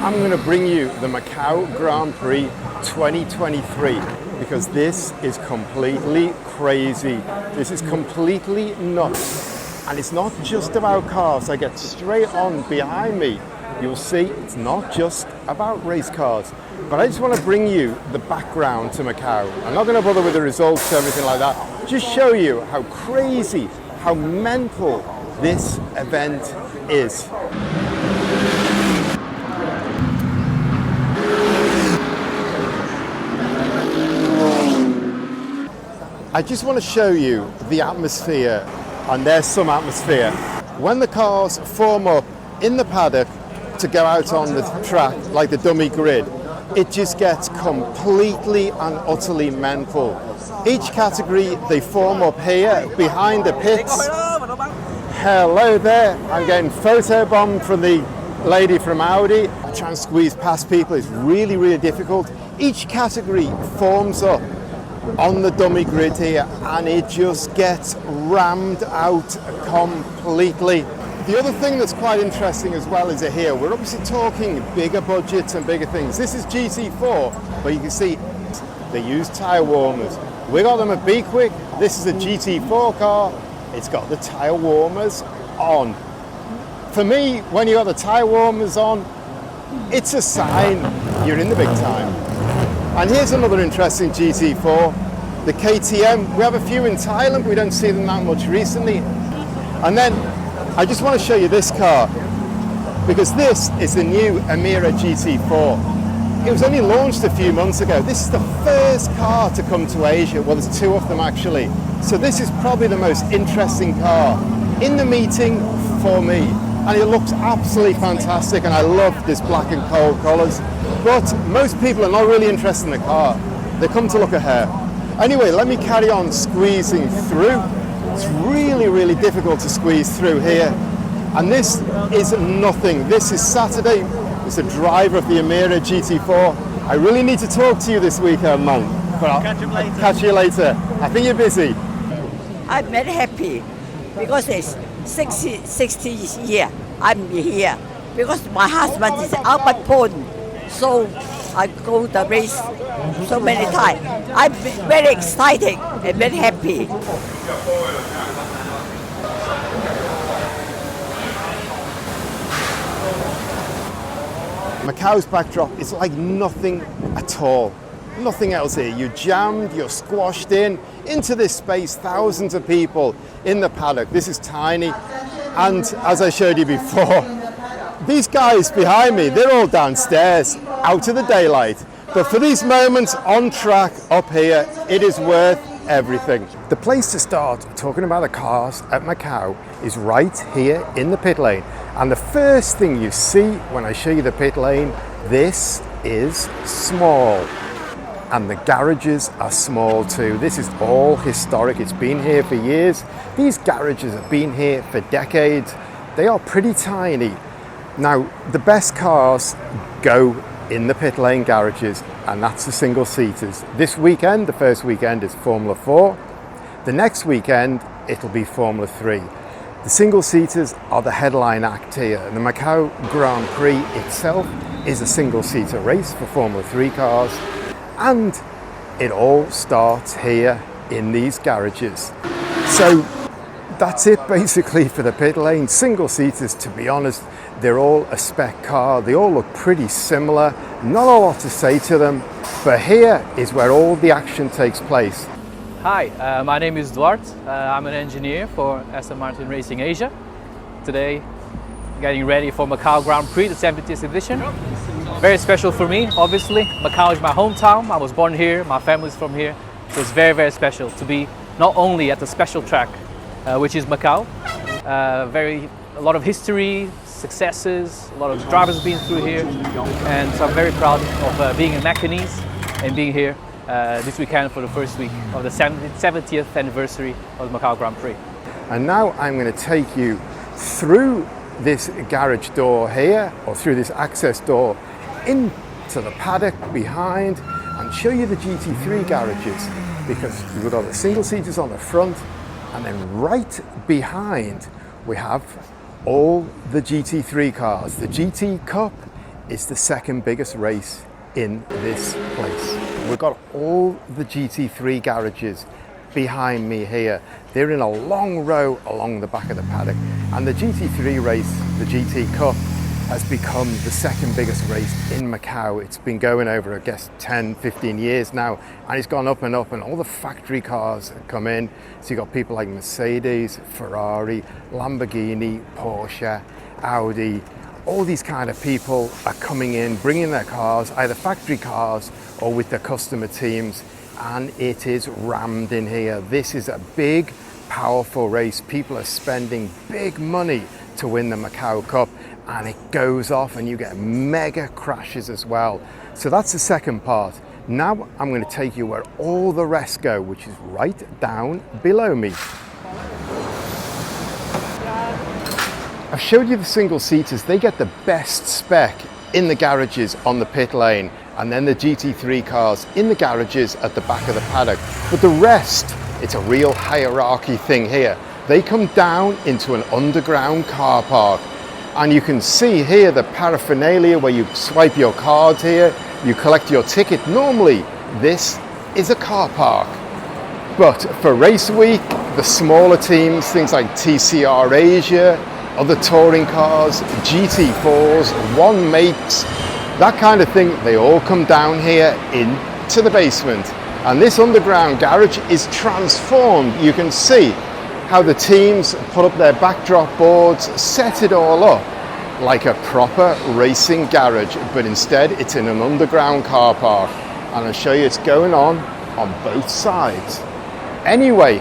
I'm going to bring you the Macau Grand Prix 2023 because this is completely crazy. This is completely nuts. And it's not just about cars. I get straight on behind me. You'll see it's not just about race cars. But I just want to bring you the background to Macau. I'm not going to bother with the results or everything like that. Just show you how crazy, how mental this event is. I just want to show you the atmosphere, and there's some atmosphere. When the cars form up in the paddock to go out on the track, like the dummy grid, it just gets completely and utterly mental. Each category, they form up here behind the pits. Hello there, I'm getting photobombed from the lady from Audi. I try and squeeze past people, it's really, really difficult. Each category forms up on the dummy grid here and it just gets rammed out completely. The other thing that's quite interesting as well is here, we're obviously talking bigger budgets and bigger things. This is GT4, but you can see they use tyre warmers. We got them at Be Quick. This is a GT4 car. It's got the tyre warmers on. For me, when you got the tyre warmers on, it's a sign you're in the big time. And here's another interesting GT4, the KTM. We have a few in Thailand, we don't see them that much recently. And then I just want to show you this car, because this is the new Emira GT4. It was only launched a few months ago. This is the first car to come to Asia. Well, there's two of them actually. So this is probably the most interesting car in the meeting for me. And it looks absolutely fantastic, and I love this black and gold colours. But most people are not really interested in the car. They come to look at her. Anyway, let me carry on squeezing through. It's really, really difficult to squeeze through here. And this is nothing. This is Saturday. It's the driver of the Emira GT4. I really need to talk to you this weekend, man. But I'll catch you later. I think you're busy. I'm very happy because it's 60 years I'm here. Because my husband is Albert Pond. So I go the race so many times. I'm very excited and very happy. Macau's backdrop is like nothing at all. Nothing else here. You're jammed, you're squashed into this space, thousands of people in the paddock. This is tiny. And as I showed you before, these guys behind me, they're all downstairs, out of the daylight. But for these moments on track up here, it is worth everything. The place to start talking about the cars at Macau is right here in the pit lane. And the first thing you see when I show you the pit lane, this is small. And the garages are small too. This is all historic. It's been here for years. These garages have been here for decades. They are pretty tiny. Now, the best cars go in the pit lane garages, and that's the single seaters. This weekend, the first weekend, is Formula 4. The next weekend, it'll be Formula 3. The single seaters are the headline act here. And the Macau Grand Prix itself is a single seater race for Formula 3 cars. And it all starts here in these garages. So that's it basically for the pit lane. Single seaters, to be honest, they're all a spec car. They all look pretty similar. Not a lot to say to them, but here is where all the action takes place. Hi, my name is Duarte. I'm an engineer for Aston Martin Racing Asia. Today, getting ready for Macau Grand Prix, the 70th edition. Very special for me, obviously. Macau is my hometown. I was born here, my family's from here. So it's very, very special to be not only at the special track, which is Macau. A lot of history, successes, a lot of drivers have been through here. And so I'm very proud of being in Macanese and being here this weekend for the first week of the 70th anniversary of the Macau Grand Prix. And now I'm going to take you through this garage door here, or through this access door, into the paddock behind, and show you the GT3 garages, because we've got the single seaters on the front, and then right behind we have all the GT3 cars. The GT Cup is the second biggest race in this place. We've got all the GT3 garages behind me here. They're in a long row along the back of the paddock, and the GT3 race, the GT Cup, has become the second biggest race in Macau. It's been going over, I guess, 10, 15 years now, and it's gone up, and all the factory cars come in. So you've got people like Mercedes, Ferrari, Lamborghini, Porsche, Audi. All these kind of people are coming in, bringing their cars, either factory cars or with their customer teams, and it is rammed in here. This is a big, powerful race. People are spending big money to win the Macau Cup, and it goes off and you get mega crashes as well. So that's the second part. Now I'm going to take you where all the rest go, which is right down below me. I've showed you the single seaters. They get the best spec in the garages on the pit lane, and then the GT3 cars in the garages at the back of the paddock. But the rest, it's a real hierarchy thing here. They come down into an underground car park, and you can see here the paraphernalia where you swipe your card here, you collect your ticket. Normally this is a car park, but for race week, the smaller teams, things like TCR Asia, other touring cars, GT4s, one makes, that kind of thing, they all come down here into the basement. And this underground garage is transformed. You can see how the teams put up their backdrop boards, set it all up like a proper racing garage, but instead it's in an underground car park. And I'll show you it's going on both sides. Anyway,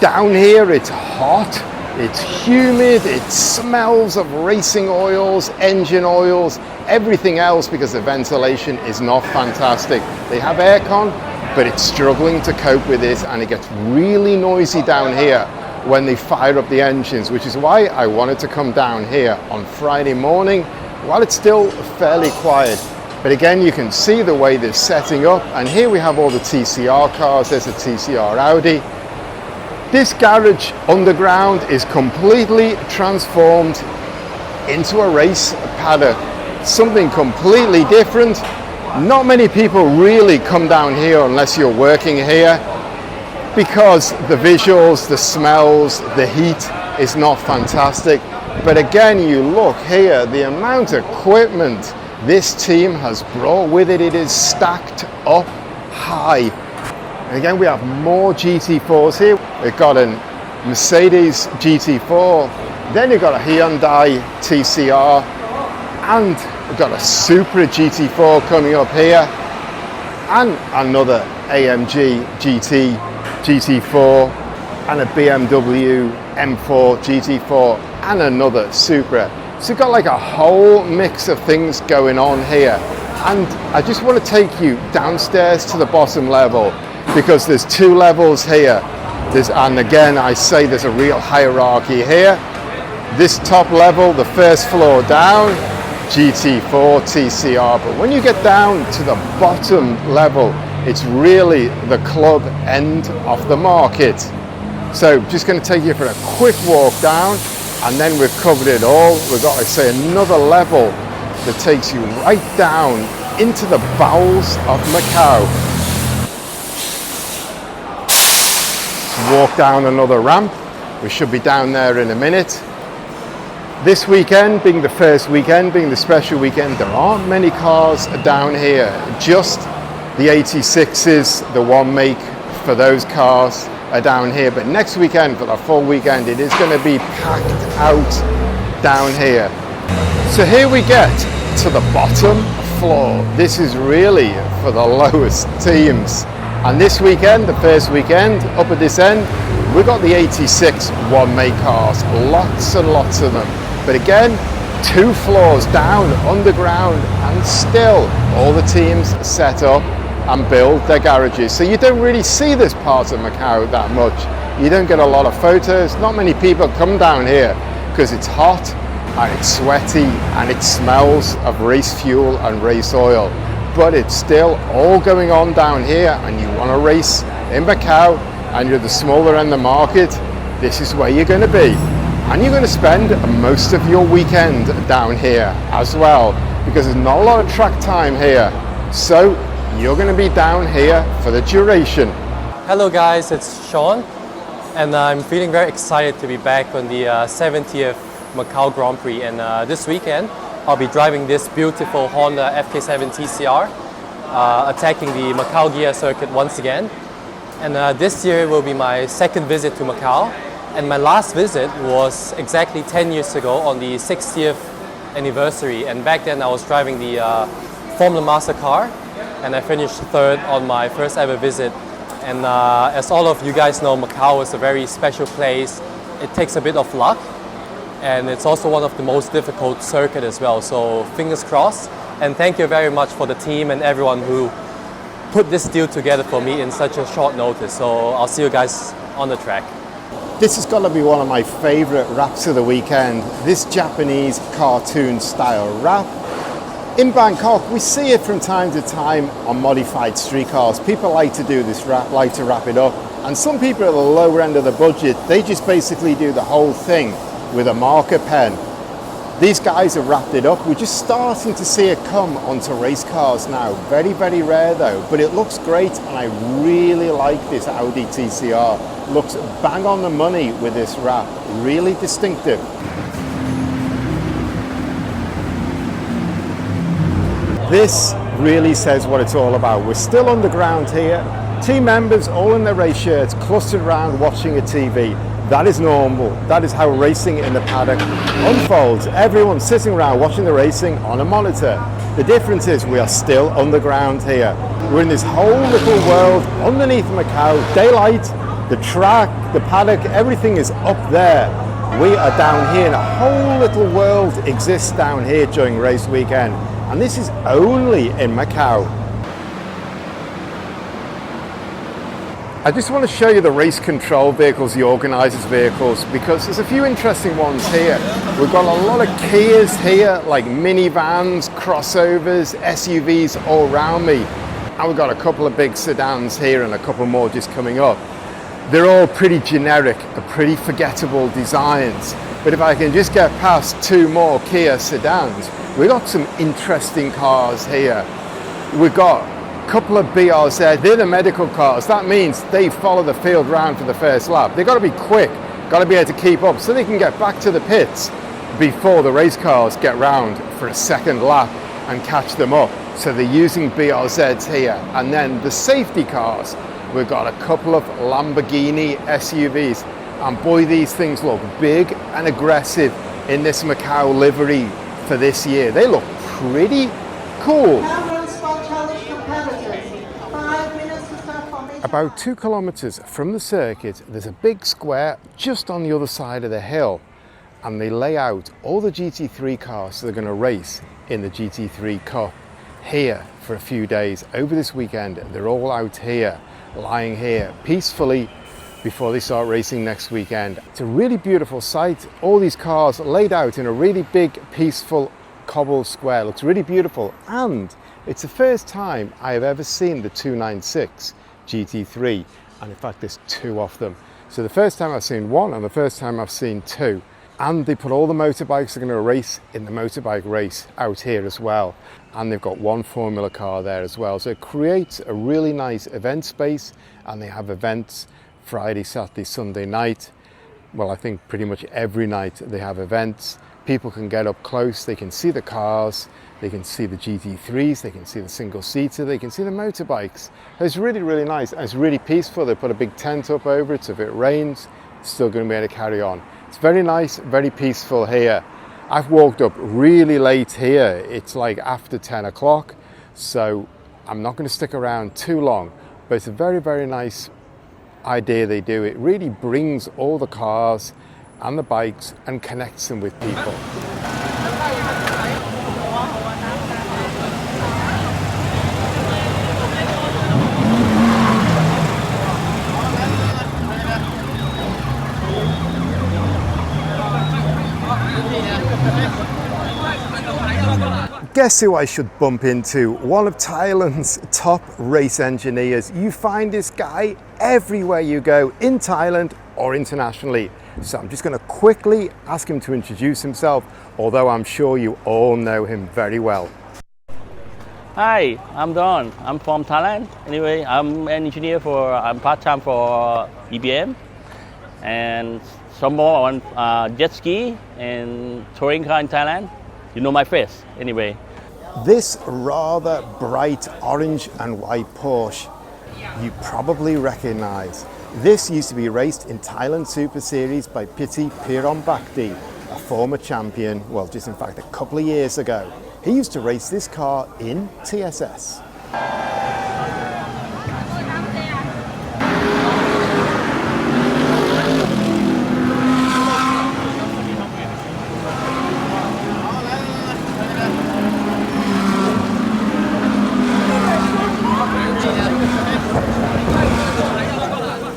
down here it's hot, it's humid, it smells of racing oils, engine oils, everything else, because the ventilation is not fantastic. They have aircon, but it's struggling to cope with it, and it gets really noisy down here when they fire up the engines, which is why I wanted to come down here on Friday morning while it's still fairly quiet. But again, you can see the way they're setting up, and here we have all the TCR cars. There's a TCR Audi. This garage underground is completely transformed into a race paddock, something completely different. Not many people really come down here unless you're working here, because the visuals, the smells, the heat is not fantastic. But again, you look here, the amount of equipment this team has brought with it, it is stacked up high. And again, we have more GT4s here. We've got a Mercedes GT4, then you've got a Hyundai TCR, and we've got a Supra GT4 coming up here, and another AMG GT4, and a BMW M4 GT4, and another Supra. So you've got like a whole mix of things going on here. And I just want to take you downstairs to the bottom level, because there's two levels here. And again, I say there's a real hierarchy here. This top level, the first floor down, GT4, TCR. But when you get down to the bottom level, it's really the club end of the market. So just going to take you for a quick walk down, and then we've covered it all. We've got, like I say, another level that takes you right down into the bowels of Macau. Walk down another ramp. We should be down there in a minute. This weekend, being the first weekend, being the special weekend, there aren't many cars down here. Just the 86s, the one make for those cars are down here. But next weekend, for the full weekend, it is going to be packed out down here. So here we get to the bottom floor. This is really for the lowest teams. And this weekend, the first weekend, up at this end, we've got the 86 one-make cars, lots and lots of them. But again, 2 floors down, underground, and still all the teams set up and build their garages. So you don't really see this part of Macau that much. You don't get a lot of photos. Not many people come down here because it's hot and it's sweaty and it smells of race fuel and race oil. But it's still all going on down here, and you want to race in Macau and you're the smaller end of the market, this is where you're going to be. And you're going to spend most of your weekend down here as well. because there's not a lot of track time here. So you're going to be down here for the duration. Hello guys, it's Sean, and I'm feeling very excited to be back on the 70th Macau Grand Prix, and this weekend I'll be driving this beautiful Honda FK7 TCR, attacking the Macau Gear circuit once again. And this year will be my second visit to Macau, and my last visit was exactly 10 years ago on the 60th anniversary, and back then I was driving the Formula Master car, and I finished third on my first ever visit. And as all of you guys know, Macau is a very special place. It takes a bit of luck, and it's also one of the most difficult circuits as well. So fingers crossed, and thank you very much for the team and everyone who put this deal together for me in such a short notice. So I'll see you guys on the track. This has got to be one of my favorite wraps of the weekend, this Japanese cartoon style wrap. In Bangkok, we see it from time to time on modified street cars. People like to do this wrap, like to wrap it up. And some people at the lower end of the budget, they just basically do the whole thing with a marker pen. These guys have wrapped it up. We're just starting to see it come onto race cars now. Very, very rare though, but it looks great, and I really like this Audi TCR. Looks bang on the money with this wrap, really distinctive. This really says what it's all about. We're still underground here. Team members all in their race shirts, clustered around watching a TV. That is normal. That is how racing in the paddock unfolds. Everyone sitting around watching the racing on a monitor. The difference is we are still underground here. We're in this whole little world underneath Macau. Daylight, the track, the paddock, everything is up there. We are down here, and a whole little world exists down here during race weekend. And this is only in Macau. I just want to show you the race control vehicles, the organisers' vehicles, because there's a few interesting ones here. We've got a lot of Kias here, like minivans, crossovers, SUVs all around me. And we've got a couple of big sedans here and a couple more just coming up. They're all pretty generic, pretty forgettable designs. But if I can just get past two more Kia sedans, we've got some interesting cars here. We've got a couple of BRZ, they're the medical cars. That means they follow the field round for the first lap. They've got to be quick, got to be able to keep up so they can get back to the pits before the race cars get round for a second lap and catch them up. So they're using BRZs here. And then the safety cars, we've got a couple of Lamborghini SUVs. And boy, these things look big and aggressive in this Macau livery for this year. They look pretty cool. About 2 kilometers from the circuit, there's a big square just on the other side of the hill. And they lay out all the GT3 cars that are going to race in the GT3 Cup here for a few days over this weekend. They're all out here, lying here peacefully before they start racing next weekend. It's a really beautiful sight. All these cars laid out in a really big, peaceful Cobble Square. Looks really beautiful. And it's the first time I have ever seen the 296 GT3. And in fact, there's two of them. So the first time I've seen one and the first time I've seen two. And they put all the motorbikes that are going to race in the motorbike race out here as well. And they've got one Formula car there as well. So it creates a really nice event space, and they have events Friday, Saturday, Sunday night. Well, I think pretty much every night they have events. People can get up close, they can see the cars, they can see the GT3s, they can see the single seater, they can see the motorbikes. It's really, really nice. And it's really peaceful. They put a big tent up over it, so if it rains, it's still going to be able to carry on. It's very nice, very peaceful here. I've walked up really late here. It's like after 10 o'clock, so I'm not going to stick around too long, but it's a very, very nice idea they do. It really brings all the cars and the bikes and connects them with people. Guess who I should bump into? One of Thailand's top race engineers. You find this guy everywhere you go, in Thailand or internationally. So I'm just going to quickly ask him to introduce himself, although I'm sure you all know him very well. Hi, I'm Don. I'm from Thailand. Anyway, I'm an engineer I'm part-time for EBM and some more on jet ski and touring car in Thailand. You know my face, anyway. This rather bright orange and white Porsche you probably recognize. This used to be raced in Thailand Super Series by Piti Pironbakdi, a former champion, well, just in fact a couple of years ago. He used to race this car in TSS.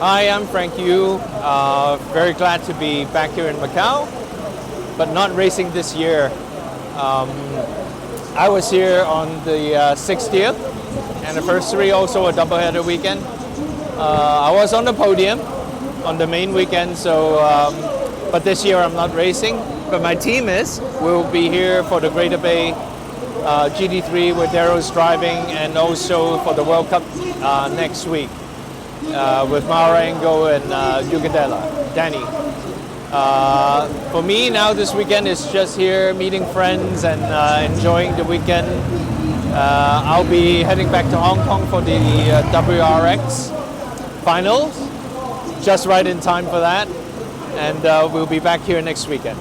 Hi, I'm Frank Youu. Very glad to be back here in Macau, but not racing this year. I was here on the 60th anniversary, also a doubleheader weekend. I was on the podium on the main weekend, but this year I'm not racing. But my team is. We'll be here for the Greater Bay GT3 where Darrow's driving, and also for the World Cup next week with Marango and Danny. For me now this weekend is just here meeting friends and enjoying the weekend. I'll be heading back to Hong Kong for the WRX finals, just right in time for that, and we'll be back here next weekend.